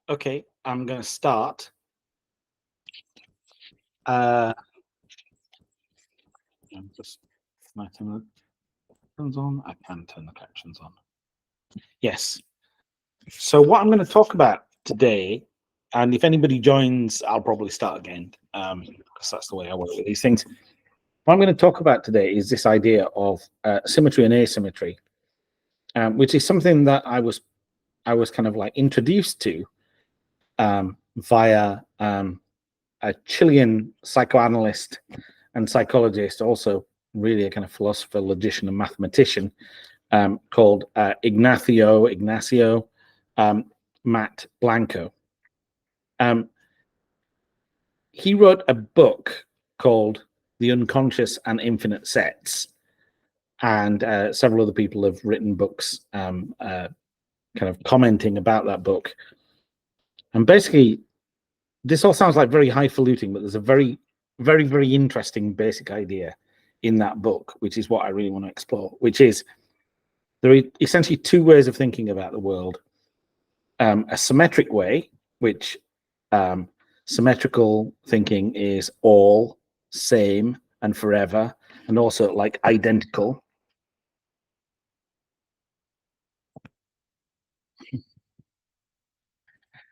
Okay, I'm going to start. I'm just can I turn the captions on? I can turn the captions on. Yes. So what I'm going to talk about today, and if anybody joins, I'll probably start again, because that's the way I work with these things. What I'm going to talk about today is this idea of symmetry and asymmetry, which is something that I was kind of like introduced to via a Chilean psychoanalyst and psychologist, also really a kind of philosopher, logician, and mathematician, called Ignacio Matt Blanco. He wrote a book called The Unconscious and Infinite Sets, and several other people have written books kind of commenting about that book. And basically, this all sounds like very highfalutin, but there's a very, very, very interesting basic idea in that book, which is what I really want to explore, which is there are essentially two ways of thinking about the world. A symmetric way, which symmetrical thinking is all, same, and forever, and also like identical.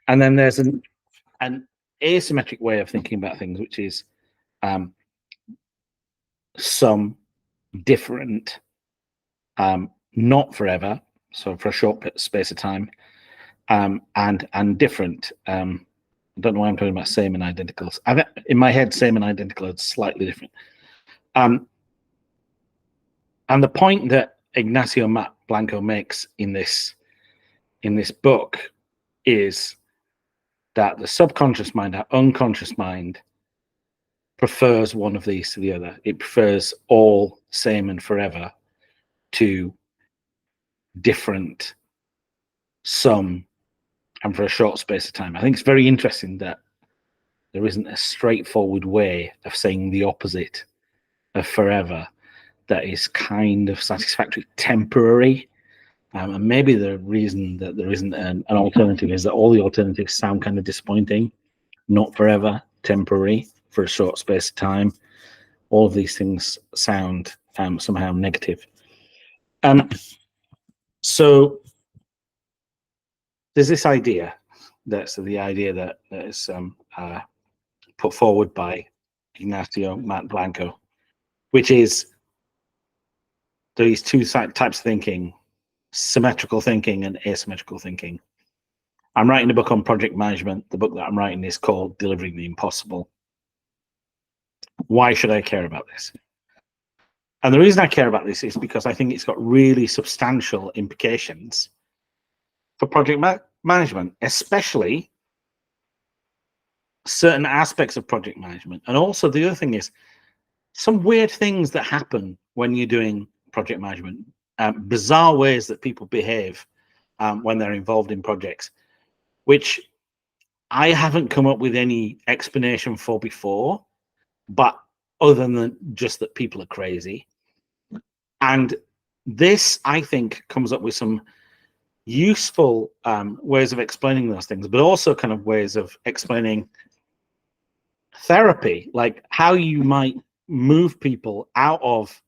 And then there's an asymmetric way of thinking about things, which is some, different, not forever, so for a short space of time, and different. I don't know why I'm talking about same and identical. In my head, same and identical are slightly different. And the point that Ignacio Matt Blanco makes in this book is that the subconscious mind, our unconscious mind, prefers one of these to the other. It prefers all, same, and forever to different, some, and for a short space of time. I think it's very interesting that there isn't a straightforward way of saying the opposite of forever that is kind of satisfactory, temporary. And maybe the reason that there isn't an alternative is that all the alternatives sound kind of disappointing. Not forever, temporary, for a short space of time. All of these things sound somehow negative. So there's this idea, that's the idea that is put forward by Ignacio Matt Blanco, which is these two types of thinking, symmetrical thinking and asymmetrical thinking. I'm writing a book on project management. The book that I'm writing is called Delivering the Impossible. Why should I care about this? And the reason I care about this is because I think it's got really substantial implications for project management, especially certain aspects of project management. And also the other thing is some weird things that happen when you're doing project management, bizarre ways that people behave when they're involved in projects, which I haven't come up with any explanation for before, but other than just that people are crazy. And this, I think, comes up with some useful ways of explaining those things, but also kind of ways of explaining therapy, like how you might move people out of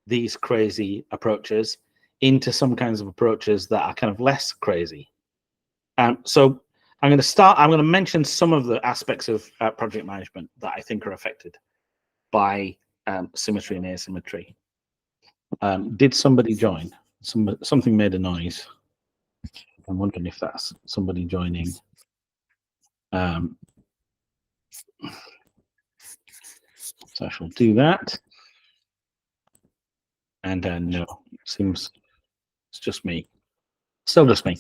these crazy approaches into some kinds of approaches that are kind of less crazy. So I'm going to mention some of the aspects of project management that I think are affected by symmetry and asymmetry. Did somebody join? Something made a noise. I'm wondering if that's somebody joining. So I shall do that. And no, seems it's just me. Still just me.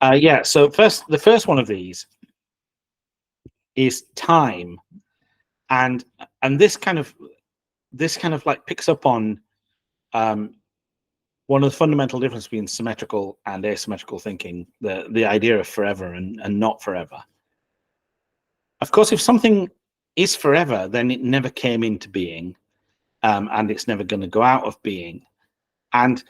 Yeah, so the first one of these is time. And this kind of like picks up on one of the fundamental differences between symmetrical and asymmetrical thinking, the idea of forever and not forever. Of course, if something is forever, then it never came into being, and it's never going to go out of being. And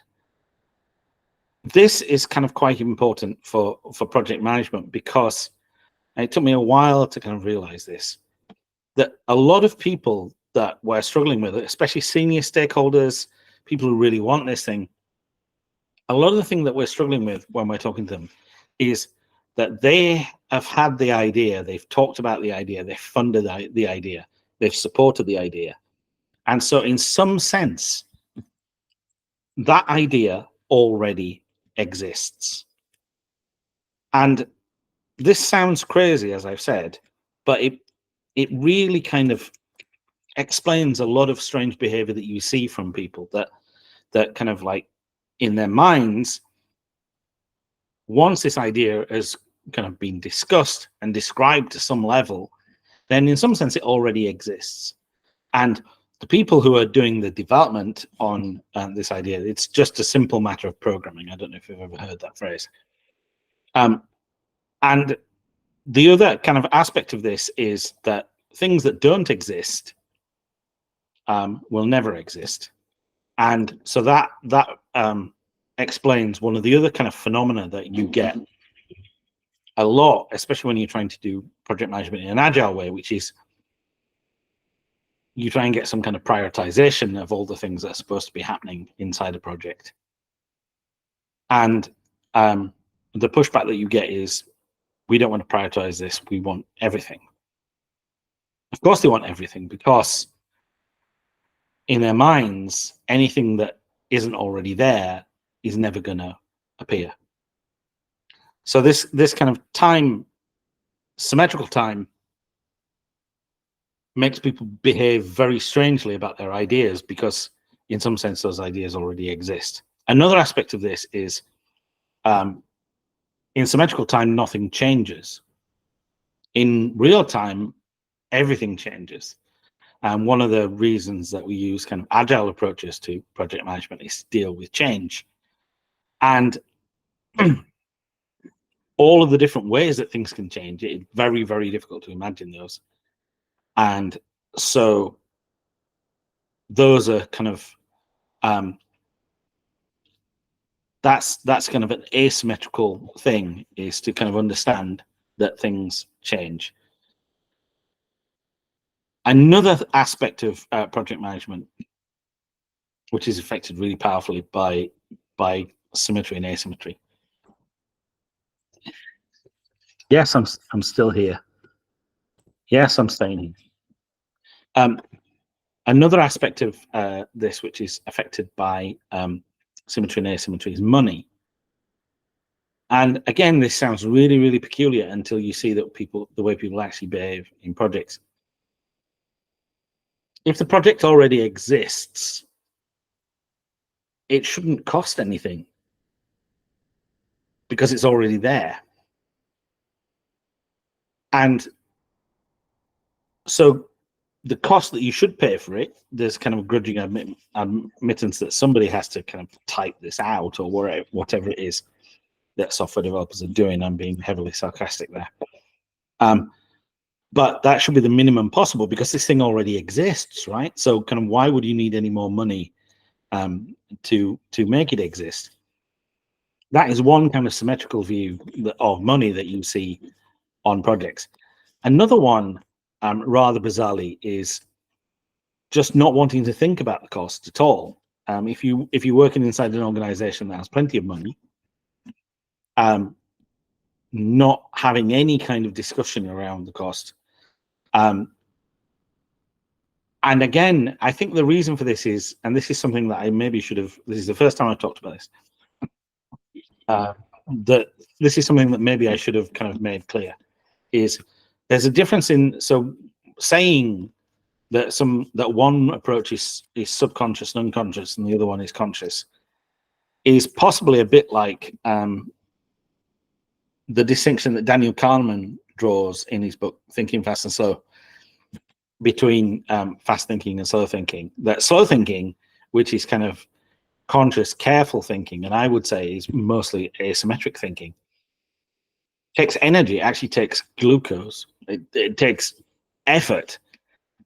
this is kind of quite important for project management, because it took me a while to kind of realize this, that a lot of people that we're struggling with, especially senior stakeholders, people who really want this thing, a lot of the thing that we're struggling with when we're talking to them is that they have had the idea, they've talked about the idea, they've funded the idea, they've supported the idea. And so in some sense, that idea already exists. And this sounds crazy, as I've said, but it really kind of explains a lot of strange behavior that you see from people that kind of like in their minds, once this idea has kind of been discussed and described to some level, then in some sense it already exists. And the people who are doing the development on this idea, it's just a simple matter of programming. I don't know if you've ever heard that phrase. And the other kind of aspect of this is that things that don't exist will never exist. And so that explains one of the other kind of phenomena that you get a lot, especially when you're trying to do project management in an agile way, which is you try and get some kind of prioritization of all the things that are supposed to be happening inside a project. And the pushback that you get is, we don't want to prioritize this, we want everything. Of course they want everything, because in their minds, anything that isn't already there is never going to appear. So this kind of time, symmetrical time, makes people behave very strangely about their ideas, because in some sense those ideas already exist. Another aspect of this is in symmetrical time, nothing changes. In real time, everything changes. And one of the reasons that we use kind of agile approaches to project management is to deal with change. And all of the different ways that things can change, it's very, very difficult to imagine those. And so those are kind of, that's kind of an asymmetrical thing, is to kind of understand that things change. Another aspect of project management, which is affected really powerfully by symmetry and asymmetry. Yes, I'm still here. Yes, I'm staying here. Another aspect of this, which is affected by symmetry and asymmetry, is money. And again, this sounds really, really peculiar until you see that the way people actually behave in projects. If the project already exists, it shouldn't cost anything, because it's already there. And so the cost that you should pay for it, there's kind of grudging admittance that somebody has to kind of type this out, or whatever it is that software developers are doing. I'm being heavily sarcastic there. But that should be the minimum possible, because this thing already exists, right? So kind of why would you need any more money to make it exist? That is one kind of symmetrical view of money that you see on projects. Another one, rather bizarrely, is just not wanting to think about the cost at all. If you're working inside an organization that has plenty of money, not having any kind of discussion around the cost. And again, I think the reason for this is, and this is something that I maybe should have, this is the first time I've talked about this, that this is something that maybe I should have kind of made clear, is there's a difference in, so saying that one approach is subconscious and unconscious and the other one is conscious is possibly a bit like the distinction that Daniel Kahneman draws in his book Thinking Fast and Slow between fast thinking and slow thinking. That slow thinking, which is kind of conscious, careful thinking, and I would say is mostly asymmetric thinking, takes energy. It actually takes glucose. It takes effort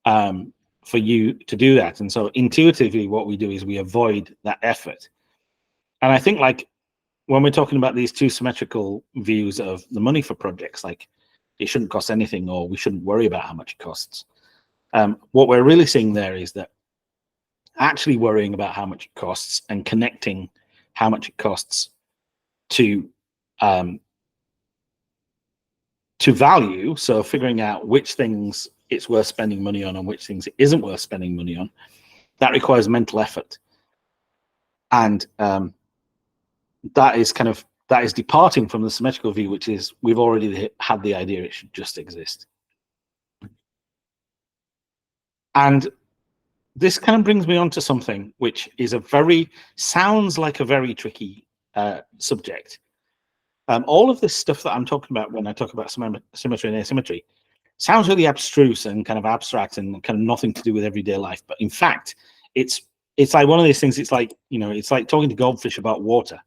for you to do that. And so intuitively, what we do is we avoid that effort. And I think, like, when we're talking about these two symmetrical views of the money for projects, like it shouldn't cost anything or we shouldn't worry about how much it costs. What we're really seeing there is that actually worrying about how much it costs and connecting how much it costs to value, so figuring out which things it's worth spending money on and which things it isn't worth spending money on, that requires mental effort. And that is departing from the symmetrical view, which is we've already had the idea it should just exist. And this kind of brings me on to something which is sounds like a very tricky subject. All of this stuff that I'm talking about when I talk about symmetry and asymmetry sounds really abstruse and kind of abstract and kind of nothing to do with everyday life. But in fact, it's like one of these things. It's like, it's like talking to goldfish about water.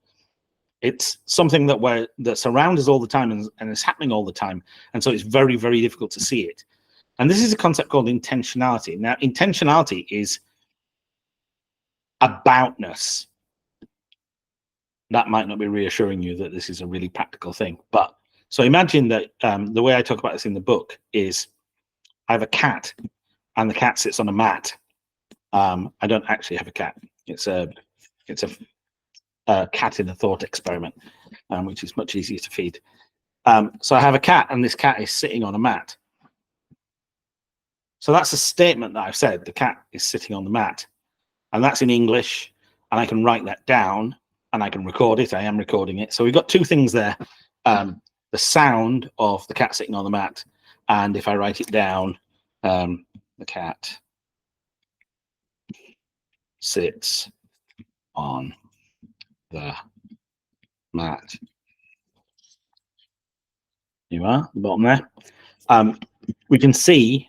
It's something that surrounds us all the time and is happening all the time. And so it's very, very difficult to see it. And this is a concept called intentionality. Now, intentionality is aboutness. That might not be reassuring you that this is a really practical thing. But so imagine that the way I talk about this in the book is I have a cat and the cat sits on a mat. I don't actually have a cat. It's a cat in a thought experiment, which is much easier to feed. So I have a cat and this cat is sitting on a mat. So that's a statement that I've said. The cat is sitting on the mat, and that's in English, and I can write that down and I can record it. I am recording it. So we've got two things there. The sound of the cat sitting on the mat, and if I write it down, the cat sits on the mat. You are, the bottom there. We can see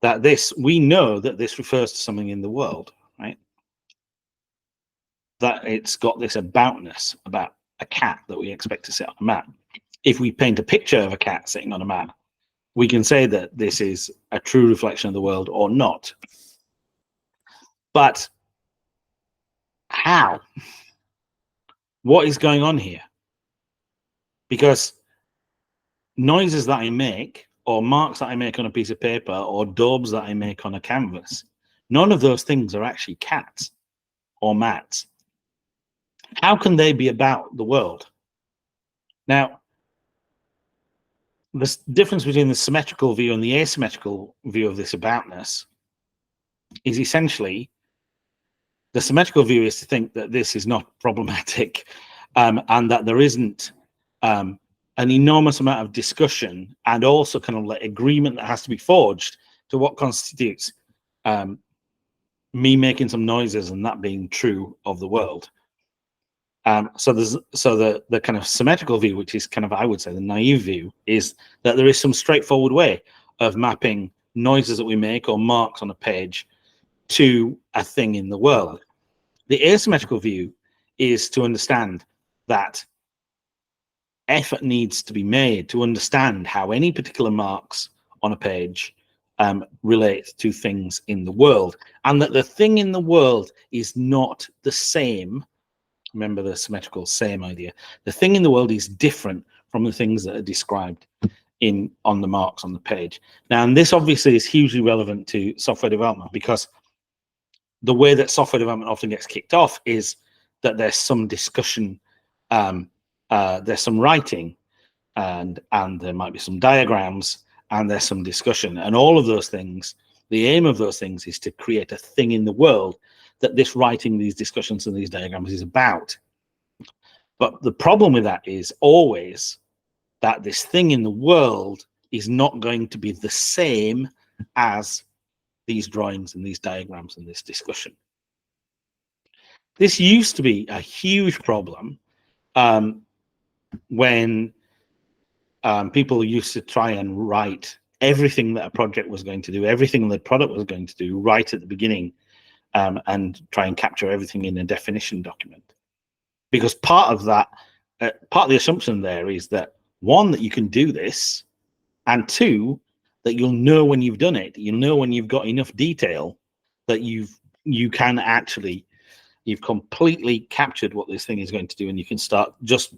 that we know that this refers to something in the world, right? That it's got this aboutness about a cat that we expect to sit on a mat. If we paint a picture of a cat sitting on a mat, we can say that this is a true reflection of the world or not. But how? What is going on here? Because noises that I make, or marks that I make on a piece of paper, or daubs that I make on a canvas, none of those things are actually cats or mats. How can they be about the world? Now, the difference between the symmetrical view and the asymmetrical view of this aboutness is essentially the symmetrical view is to think that this is not problematic, and that there isn't an enormous amount of discussion and also kind of like agreement that has to be forged to what constitutes me making some noises and that being true of the world. So the kind of symmetrical view, which is kind of, I would say, the naive view, is that there is some straightforward way of mapping noises that we make or marks on a page to a thing in the world. The asymmetrical view is to understand that effort needs to be made to understand how any particular marks on a page relate to things in the world, and that the thing in the world is not the same. Remember the symmetrical same idea. The thing in the world is different from the things that are described on the marks on the page. Now, and this obviously is hugely relevant to software development, because the way that software development often gets kicked off is that there's some discussion there's some writing, and there might be some diagrams, and there's some discussion, and all of those things. The aim of those things is to create a thing in the world that this writing, these discussions, and these diagrams is about. But the problem with that is always that this thing in the world is not going to be the same as these drawings and these diagrams and this discussion. This used to be a huge problem when people used to try and write everything that a project was going to do, everything the product was going to do right at the beginning, and try and capture everything in a definition document. Because part of that, part of the assumption there is that, one, that you can do this, and two, that you'll know when you've done it. You'll know when you've got enough detail that you can actually, you've completely captured what this thing is going to do, and you can start just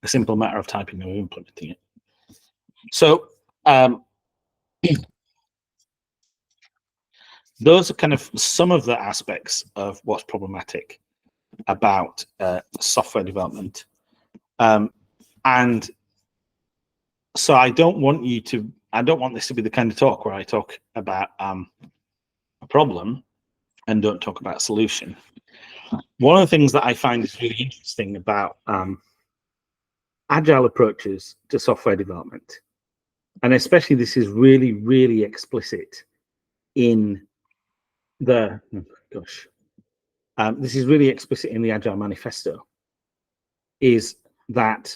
a simple matter of typing and implementing it. So those are kind of some of the aspects of what's problematic about software development. And so I don't want this to be the kind of talk where I talk about a problem and don't talk about a solution. One of the things that I find is really interesting about agile approaches to software development, and especially this is really, really explicit in the, this is really explicit in the Agile Manifesto, is that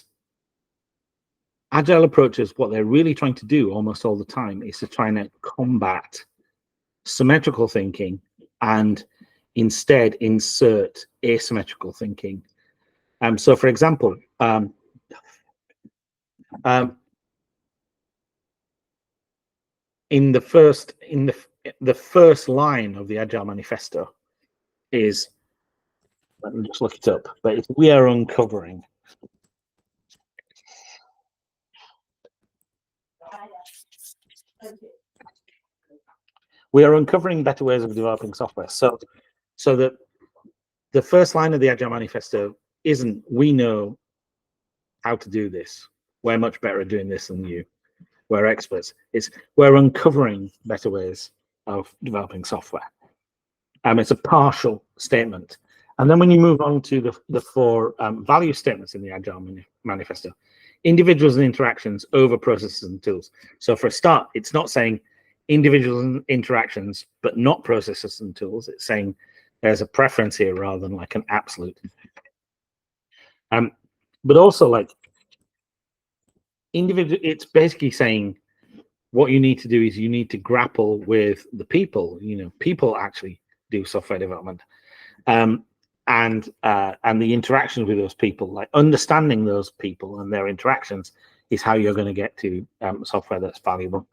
agile approaches, what they're really trying to do almost all the time is to try and combat symmetrical thinking and instead insert asymmetrical thinking. So for example, in the first line of the Agile Manifesto is, let me just look it up, but it's, we are uncovering. We are uncovering better ways of developing software. So that the first line of the Agile Manifesto isn't, we know how to do this. We're much better at doing this than you. We're experts. It's, we're uncovering better ways of developing software. It's a partial statement. And then when you move on to the four value statements in the Agile Manifesto, individuals and interactions over processes and tools. So for a start, it's not saying individuals and interactions, but not processes and tools. It's saying there's a preference here rather than like an absolute. But also like individual, it's basically saying what you need to do is you need to grapple with the people. You know, people actually do software development, and the interactions with those people, like understanding those people and their interactions, is how you're going to get to software that's valuable.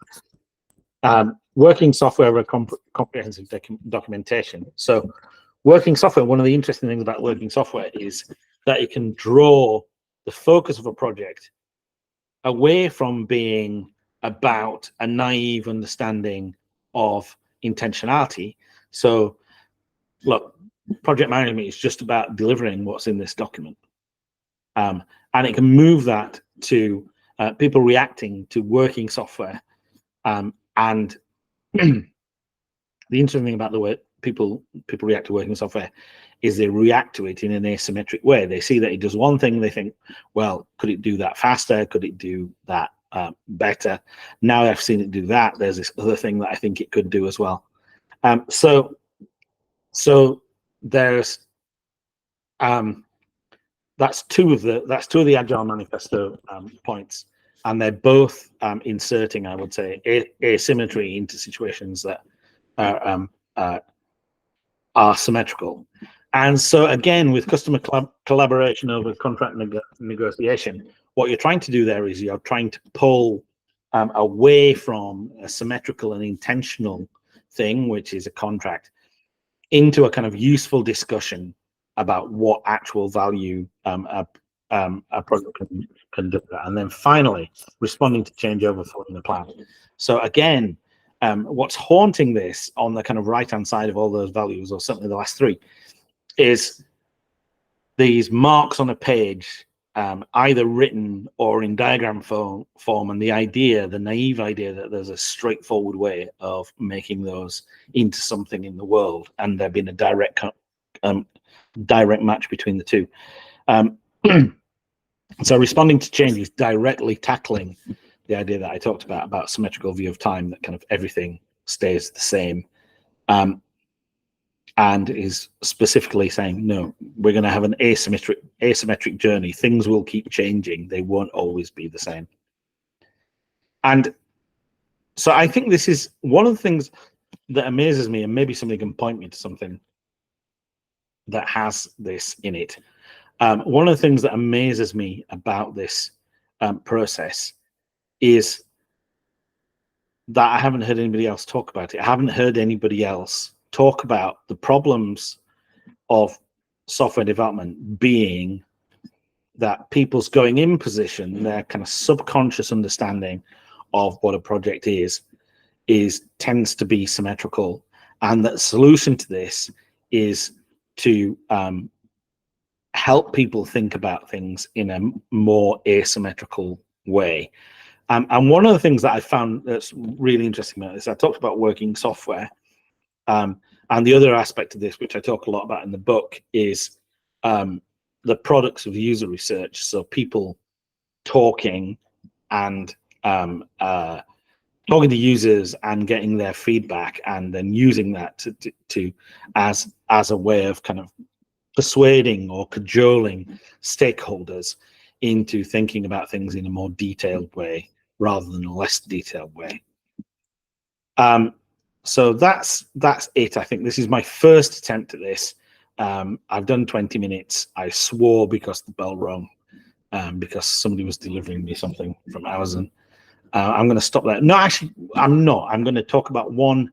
Working software with comprehensive documentation. So working software, one of the interesting things about working software is that it can draw the focus of a project away from being about a naive understanding of intentionality. So look, project management is just about delivering what's in this document. And it can move that to people reacting to working software. And the interesting thing about the way people react to working software is they react to it in an asymmetric way. They see that it does one thing, they think, well, could it do that faster? Could it do that better? Now I've seen it do that, there's this other thing that I think it could do as well. So there's that's two of the Agile Manifesto points, and they're both inserting, I would say, asymmetry into situations that are symmetrical. And so again, with customer collaboration over contract negotiation, what you're trying to do there is you're trying to pull away from a symmetrical and intentional thing, which is a contract, into a kind of useful discussion about what actual value a product can do. And then finally, responding to changeover following the plan. So again, what's haunting this on the kind of right-hand side of all those values, or certainly the last three, is these marks on a page either written or in diagram form, and the naive idea that there's a straightforward way of making those into something in the world, and there being a direct match between the two. So responding to change is directly tackling the idea that I talked about symmetrical view of time, that kind of everything stays the same, and is specifically saying, no, we're going to have an asymmetric journey. Things will keep changing. They won't always be the same. And so I think this is one of the things that amazes me, and maybe somebody can point me to something that has this in it. One of the things that amazes me about this process is that I haven't heard anybody else talk about it. I haven't heard anybody else talk about the problems of software development being that people's going in position, their kind of subconscious understanding of what a project is tends to be symmetrical, and that the solution to this is to help people think about things in a more asymmetrical way. And one of the things that I found that's really interesting about this, I talked about working software, and the other aspect of this, which I talk a lot about in the book, is the products of user research. So people talking and talking to users and getting their feedback, and then using that to as a way of kind of persuading or cajoling stakeholders into thinking about things in a more detailed way rather than a less detailed way. So that's it. I think this is my first attempt at this. I've done 20 minutes. I swore because the bell rang, because somebody was delivering me something from Amazon. I'm going to stop there. No, actually, I'm not. I'm going to talk about one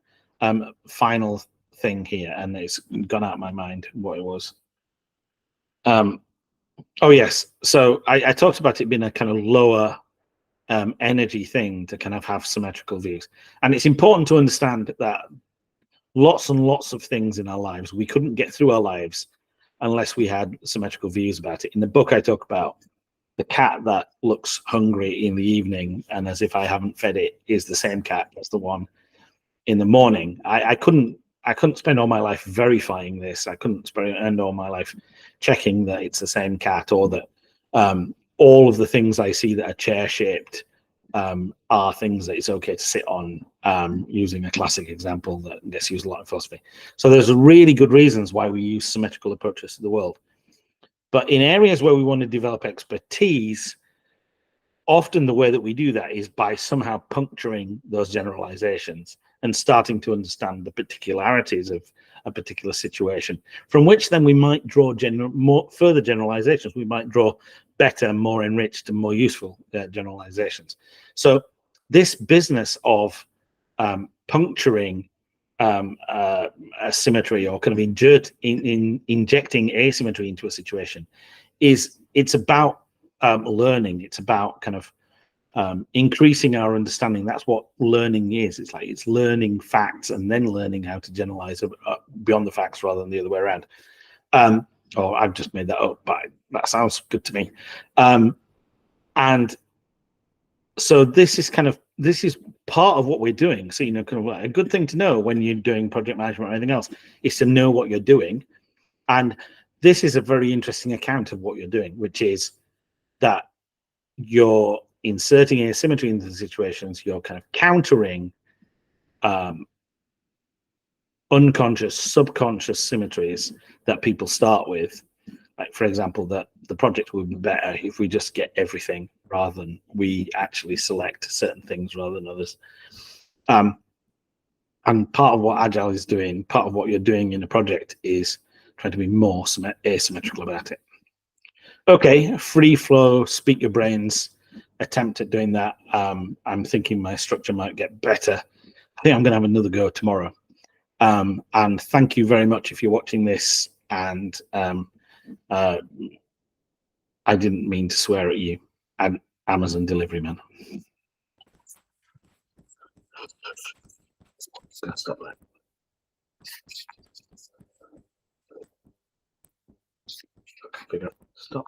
final thing here, and it's gone out of my mind what it was. Oh, yes. So I talked about it being a kind of lower energy thing to kind of have symmetrical views. And it's important to understand that lots and lots of things in our lives, we couldn't get through our lives unless we had symmetrical views about it. In the book, I talk about the cat that looks hungry in the evening, and as if I haven't fed it, is the same cat as the one in the morning. I couldn't spend all my life verifying this. I couldn't spend all my life checking that it's the same cat, or that all of the things I see that are chair-shaped are things that it's okay to sit on, using a classic example that gets used a lot in philosophy. So there's really good reasons why we use symmetrical approaches to the world. But in areas where we want to develop expertise, often the way that we do that is by somehow puncturing those generalizations and starting to understand the particularities of a particular situation, from which then we might draw further generalizations. We might draw better, more enriched, and more useful generalizations. So this business of puncturing asymmetry, or kind of injecting asymmetry into a situation, it's about learning. It's about kind of increasing our understanding. That's what learning is. It's learning facts and then learning how to generalize beyond the facts rather than the other way around. Or I've just made that up, but that sounds good to me. And so this is part of what we're doing. So, kind of a good thing to know when you're doing project management or anything else is to know what you're doing. And this is a very interesting account of what you're doing, which is that you're inserting asymmetry into the situations. You're kind of countering unconscious, subconscious symmetries that people start with. Like, for example, that the project would be better if we just get everything rather than we actually select certain things rather than others. And part of what Agile is doing, part of what you're doing in a project, is trying to be more asymmetrical about it. Okay, free flow, speak your brains, attempt at doing that. I'm thinking my structure might get better. I think I'm going to have another go tomorrow. And thank you very much if you're watching this. And I didn't mean to swear at you, Amazon delivery man. Stop that. Stop.